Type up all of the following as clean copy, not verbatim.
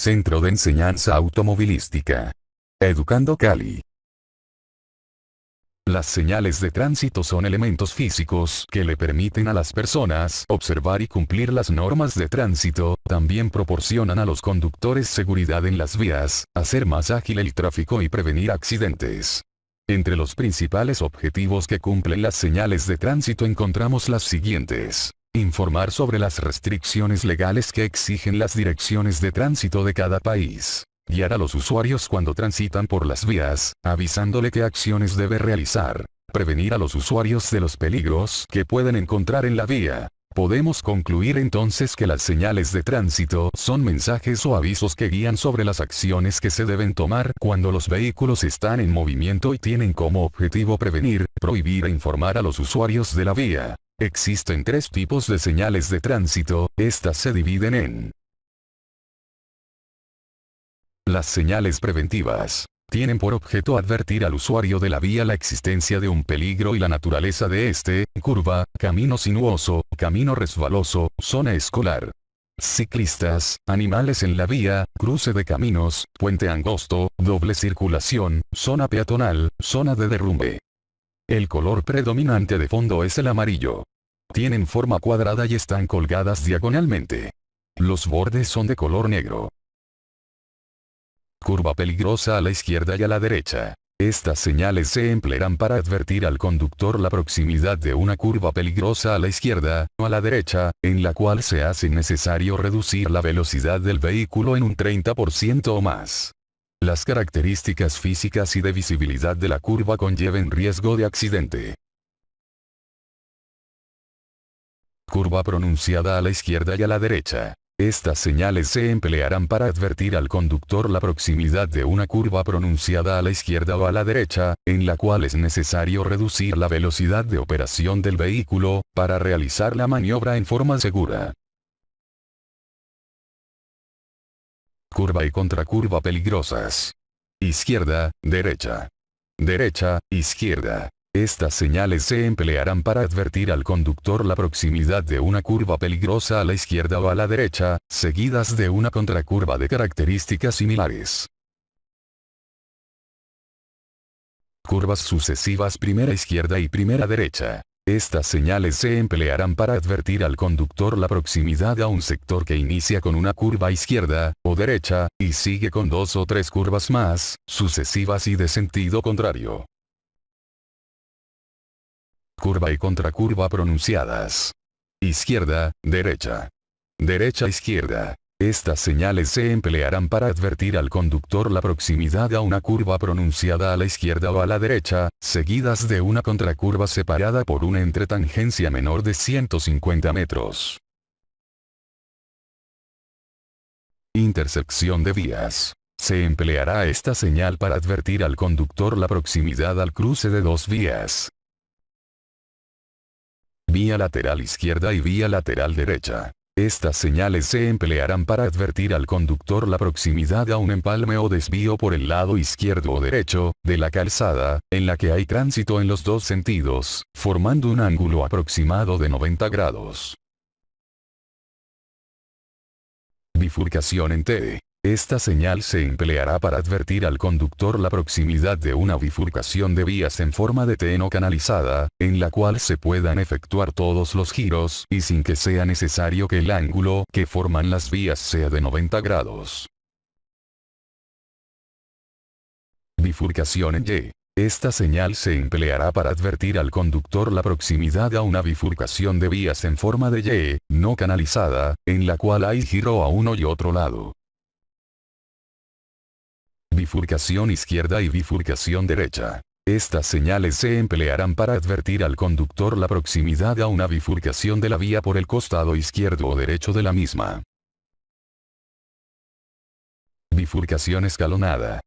Centro de Enseñanza Automovilística. Educando Cali. Las señales de tránsito son elementos físicos que le permiten a las personas observar y cumplir las normas de tránsito, también proporcionan a los conductores seguridad en las vías, hacer más ágil el tráfico y prevenir accidentes. Entre los principales objetivos que cumplen las señales de tránsito encontramos las siguientes. Informar sobre las restricciones legales que exigen las direcciones de tránsito de cada país. Guiar a los usuarios cuando transitan por las vías, avisándole qué acciones debe realizar. Prevenir a los usuarios de los peligros que pueden encontrar en la vía. Podemos concluir entonces que las señales de tránsito son mensajes o avisos que guían sobre las acciones que se deben tomar cuando los vehículos están en movimiento y tienen como objetivo prevenir, prohibir e informar a los usuarios de la vía. Existen tres tipos de señales de tránsito, estas se dividen en: las señales preventivas. Tienen por objeto advertir al usuario de la vía la existencia de un peligro y la naturaleza de este: curva, camino sinuoso, camino resbaloso, zona escolar. Ciclistas, animales en la vía, cruce de caminos, puente angosto, doble circulación, zona peatonal, zona de derrumbe. El color predominante de fondo es el amarillo. Tienen forma cuadrada y están colgadas diagonalmente. Los bordes son de color negro. Curva peligrosa a la izquierda y a la derecha. Estas señales se emplearán para advertir al conductor la proximidad de una curva peligrosa a la izquierda o a la derecha, en la cual se hace necesario reducir la velocidad del vehículo en un 30% o más. Las características físicas y de visibilidad de la curva conlleven riesgo de accidente. Curva pronunciada a la izquierda y a la derecha. Estas señales se emplearán para advertir al conductor la proximidad de una curva pronunciada a la izquierda o a la derecha, en la cual es necesario reducir la velocidad de operación del vehículo, para realizar la maniobra en forma segura. Curva y contracurva peligrosas. Izquierda, derecha. Derecha, izquierda. Estas señales se emplearán para advertir al conductor la proximidad de una curva peligrosa a la izquierda o a la derecha, seguidas de una contracurva de características similares. Curvas sucesivas primera izquierda y primera derecha. Estas señales se emplearán para advertir al conductor la proximidad a un sector que inicia con una curva izquierda o derecha, y sigue con dos o tres curvas más, sucesivas y de sentido contrario. Curva y contracurva pronunciadas. Izquierda, derecha. Derecha, izquierda. Estas señales se emplearán para advertir al conductor la proximidad a una curva pronunciada a la izquierda o a la derecha, seguidas de una contracurva separada por una entretangencia menor de 150 metros. Intersección de vías. Se empleará esta señal para advertir al conductor la proximidad al cruce de dos vías. Vía lateral izquierda y vía lateral derecha. Estas señales se emplearán para advertir al conductor la proximidad a un empalme o desvío por el lado izquierdo o derecho, de la calzada, en la que hay tránsito en los dos sentidos, formando un ángulo aproximado de 90 grados. Bifurcación en T. Esta señal se empleará para advertir al conductor la proximidad de una bifurcación de vías en forma de T no canalizada, en la cual se puedan efectuar todos los giros y sin que sea necesario que el ángulo que forman las vías sea de 90 grados. Bifurcación en Y. Esta señal se empleará para advertir al conductor la proximidad a una bifurcación de vías en forma de Y, no canalizada, en la cual hay giro a uno y otro lado. Bifurcación izquierda y bifurcación derecha. Estas señales se emplearán para advertir al conductor la proximidad a una bifurcación de la vía por el costado izquierdo o derecho de la misma. Bifurcación escalonada.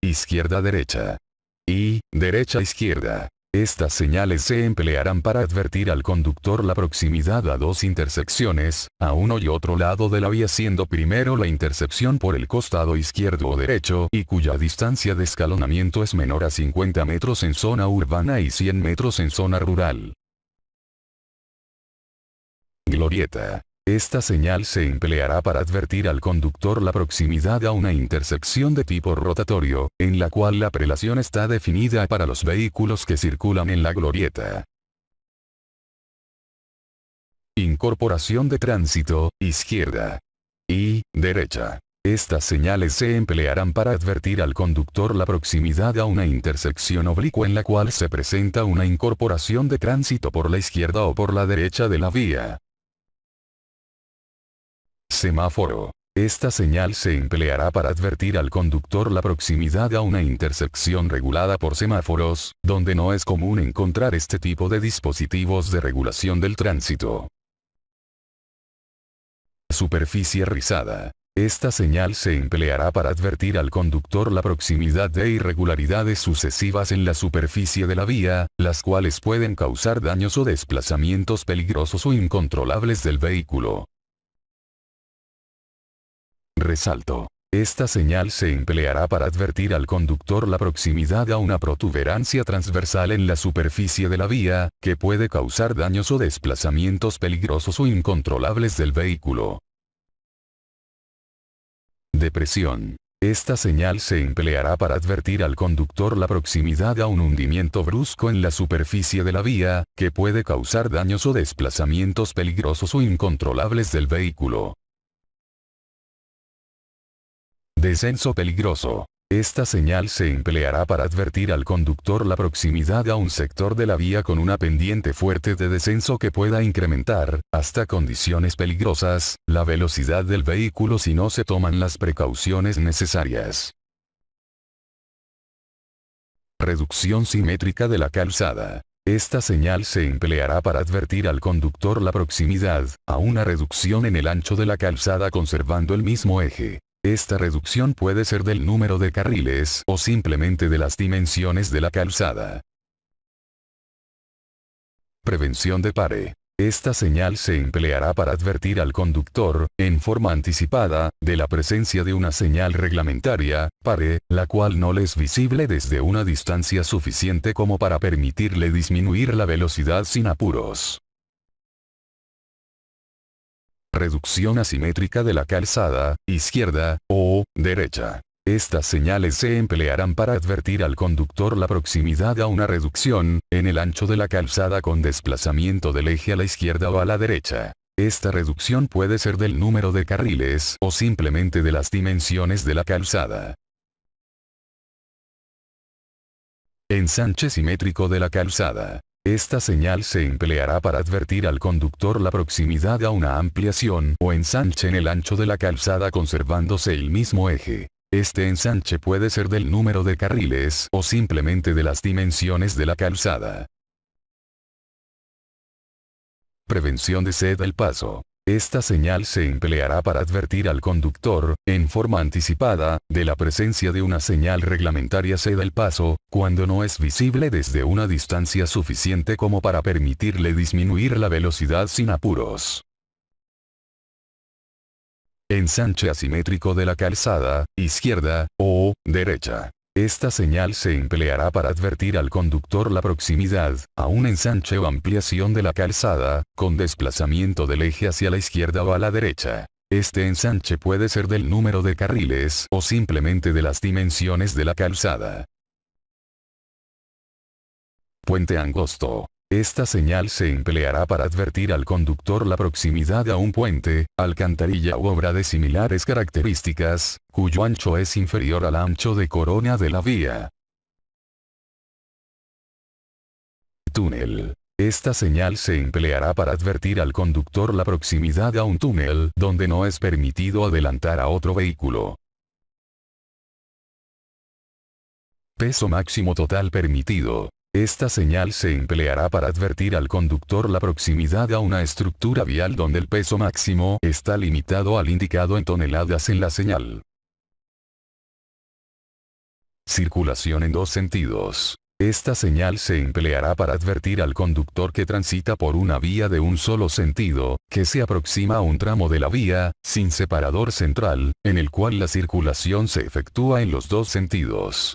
Izquierda-derecha. Y derecha-izquierda. Estas señales se emplearán para advertir al conductor la proximidad a dos intersecciones, a uno y otro lado de la vía, siendo primero la intersección por el costado izquierdo o derecho y cuya distancia de escalonamiento es menor a 50 metros en zona urbana y 100 metros en zona rural. Glorieta. Esta señal se empleará para advertir al conductor la proximidad a una intersección de tipo rotatorio, en la cual la prelación está definida para los vehículos que circulan en la glorieta. Incorporación de tránsito, izquierda y derecha. Estas señales se emplearán para advertir al conductor la proximidad a una intersección oblicua en la cual se presenta una incorporación de tránsito por la izquierda o por la derecha de la vía. Semáforo. Esta señal se empleará para advertir al conductor la proximidad a una intersección regulada por semáforos, donde no es común encontrar este tipo de dispositivos de regulación del tránsito. Superficie rizada. Esta señal se empleará para advertir al conductor la proximidad de irregularidades sucesivas en la superficie de la vía, las cuales pueden causar daños o desplazamientos peligrosos o incontrolables del vehículo. Resalto. Esta señal se empleará para advertir al conductor la proximidad a una protuberancia transversal en la superficie de la vía, que puede causar daños o desplazamientos peligrosos o incontrolables del vehículo. Depresión. Esta señal se empleará para advertir al conductor la proximidad a un hundimiento brusco en la superficie de la vía, que puede causar daños o desplazamientos peligrosos o incontrolables del vehículo. Descenso peligroso. Esta señal se empleará para advertir al conductor la proximidad a un sector de la vía con una pendiente fuerte de descenso que pueda incrementar, hasta condiciones peligrosas, la velocidad del vehículo si no se toman las precauciones necesarias. Reducción simétrica de la calzada. Esta señal se empleará para advertir al conductor la proximidad a una reducción en el ancho de la calzada conservando el mismo eje. Esta reducción puede ser del número de carriles o simplemente de las dimensiones de la calzada. Prevención de pare. Esta señal se empleará para advertir al conductor, en forma anticipada, de la presencia de una señal reglamentaria, pare, la cual no le es visible desde una distancia suficiente como para permitirle disminuir la velocidad sin apuros. Reducción asimétrica de la calzada, izquierda, o derecha. Estas señales se emplearán para advertir al conductor la proximidad a una reducción, en el ancho de la calzada con desplazamiento del eje a la izquierda o a la derecha. Esta reducción puede ser del número de carriles o simplemente de las dimensiones de la calzada. Ensanche simétrico de la calzada. Esta señal se empleará para advertir al conductor la proximidad a una ampliación o ensanche en el ancho de la calzada conservándose el mismo eje. Este ensanche puede ser del número de carriles o simplemente de las dimensiones de la calzada. Prevención de ceda el paso. Esta señal se empleará para advertir al conductor, en forma anticipada, de la presencia de una señal reglamentaria ceda el paso, cuando no es visible desde una distancia suficiente como para permitirle disminuir la velocidad sin apuros. Ensanche asimétrico de la calzada, izquierda, o derecha. Esta señal se empleará para advertir al conductor la proximidad a un ensanche o ampliación de la calzada, con desplazamiento del eje hacia la izquierda o a la derecha. Este ensanche puede ser del número de carriles o simplemente de las dimensiones de la calzada. Puente angosto. Esta señal se empleará para advertir al conductor la proximidad a un puente, alcantarilla u obra de similares características, cuyo ancho es inferior al ancho de corona de la vía. Túnel. Esta señal se empleará para advertir al conductor la proximidad a un túnel donde no es permitido adelantar a otro vehículo. Peso máximo total permitido. Esta señal se empleará para advertir al conductor la proximidad a una estructura vial donde el peso máximo está limitado al indicado en toneladas en la señal. Circulación en dos sentidos. Esta señal se empleará para advertir al conductor que transita por una vía de un solo sentido, que se aproxima a un tramo de la vía, sin separador central, en el cual la circulación se efectúa en los dos sentidos.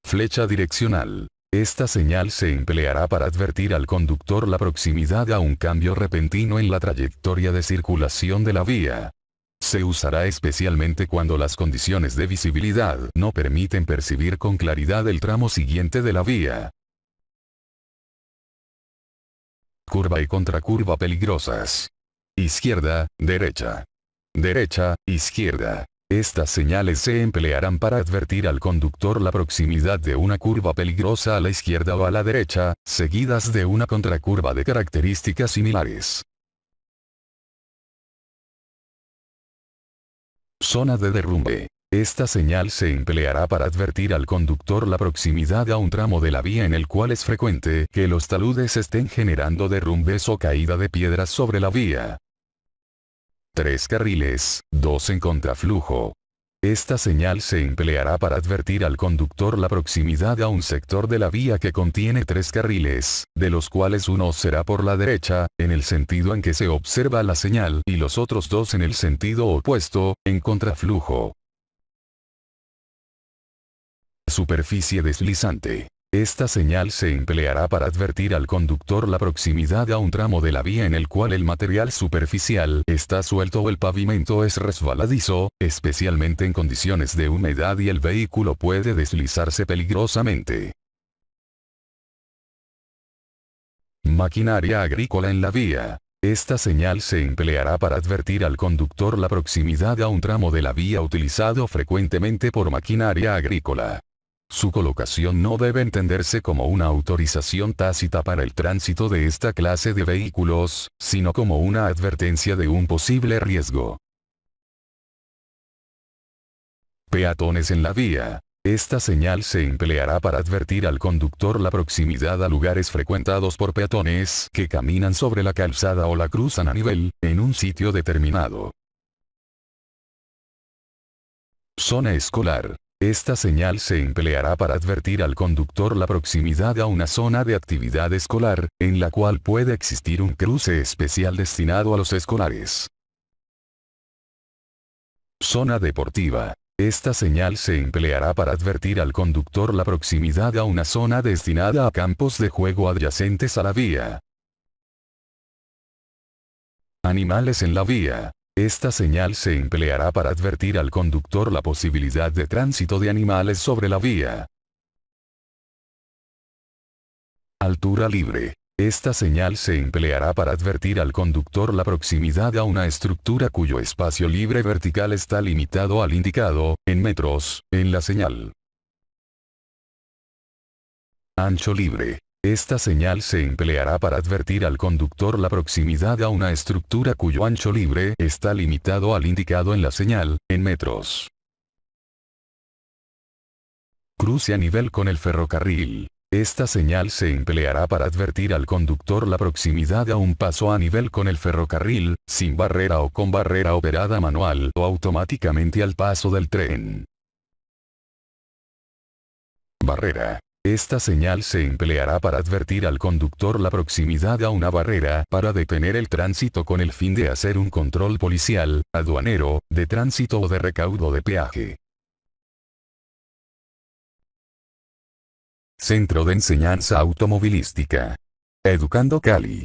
Flecha direccional. Esta señal se empleará para advertir al conductor la proximidad a un cambio repentino en la trayectoria de circulación de la vía. Se usará especialmente cuando las condiciones de visibilidad no permiten percibir con claridad el tramo siguiente de la vía. Curva y contracurva peligrosas. Izquierda, derecha. Derecha, izquierda. Estas señales se emplearán para advertir al conductor la proximidad de una curva peligrosa a la izquierda o a la derecha, seguidas de una contracurva de características similares. Zona de derrumbe. Esta señal se empleará para advertir al conductor la proximidad a un tramo de la vía en el cual es frecuente que los taludes estén generando derrumbes o caída de piedras sobre la vía. 3 carriles, 2 en contraflujo. Esta señal se empleará para advertir al conductor la proximidad a un sector de la vía que contiene 3 carriles, de los cuales uno será por la derecha, en el sentido en que se observa la señal, y los otros 2 en el sentido opuesto, en contraflujo. Superficie deslizante. Esta señal se empleará para advertir al conductor la proximidad a un tramo de la vía en el cual el material superficial está suelto o el pavimento es resbaladizo, especialmente en condiciones de humedad y el vehículo puede deslizarse peligrosamente. Maquinaria agrícola en la vía. Esta señal se empleará para advertir al conductor la proximidad a un tramo de la vía utilizado frecuentemente por maquinaria agrícola. Su colocación no debe entenderse como una autorización tácita para el tránsito de esta clase de vehículos, sino como una advertencia de un posible riesgo. Peatones en la vía. Esta señal se empleará para advertir al conductor la proximidad a lugares frecuentados por peatones que caminan sobre la calzada o la cruzan a nivel, en un sitio determinado. Zona escolar. Esta señal se empleará para advertir al conductor la proximidad a una zona de actividad escolar, en la cual puede existir un cruce especial destinado a los escolares. Zona deportiva. Esta señal se empleará para advertir al conductor la proximidad a una zona destinada a campos de juego adyacentes a la vía. Animales en la vía. Esta señal se empleará para advertir al conductor la posibilidad de tránsito de animales sobre la vía. Altura libre. Esta señal se empleará para advertir al conductor la proximidad a una estructura cuyo espacio libre vertical está limitado al indicado, en metros, en la señal. Ancho libre. Esta señal se empleará para advertir al conductor la proximidad a una estructura cuyo ancho libre está limitado al indicado en la señal, en metros. Cruce a nivel con el ferrocarril. Esta señal se empleará para advertir al conductor la proximidad a un paso a nivel con el ferrocarril, sin barrera o con barrera operada manual o automáticamente al paso del tren. Barrera. Esta señal se empleará para advertir al conductor la proximidad a una barrera para detener el tránsito con el fin de hacer un control policial, aduanero, de tránsito o de recaudo de peaje. Centro de Enseñanza Automovilística. Educando Cali.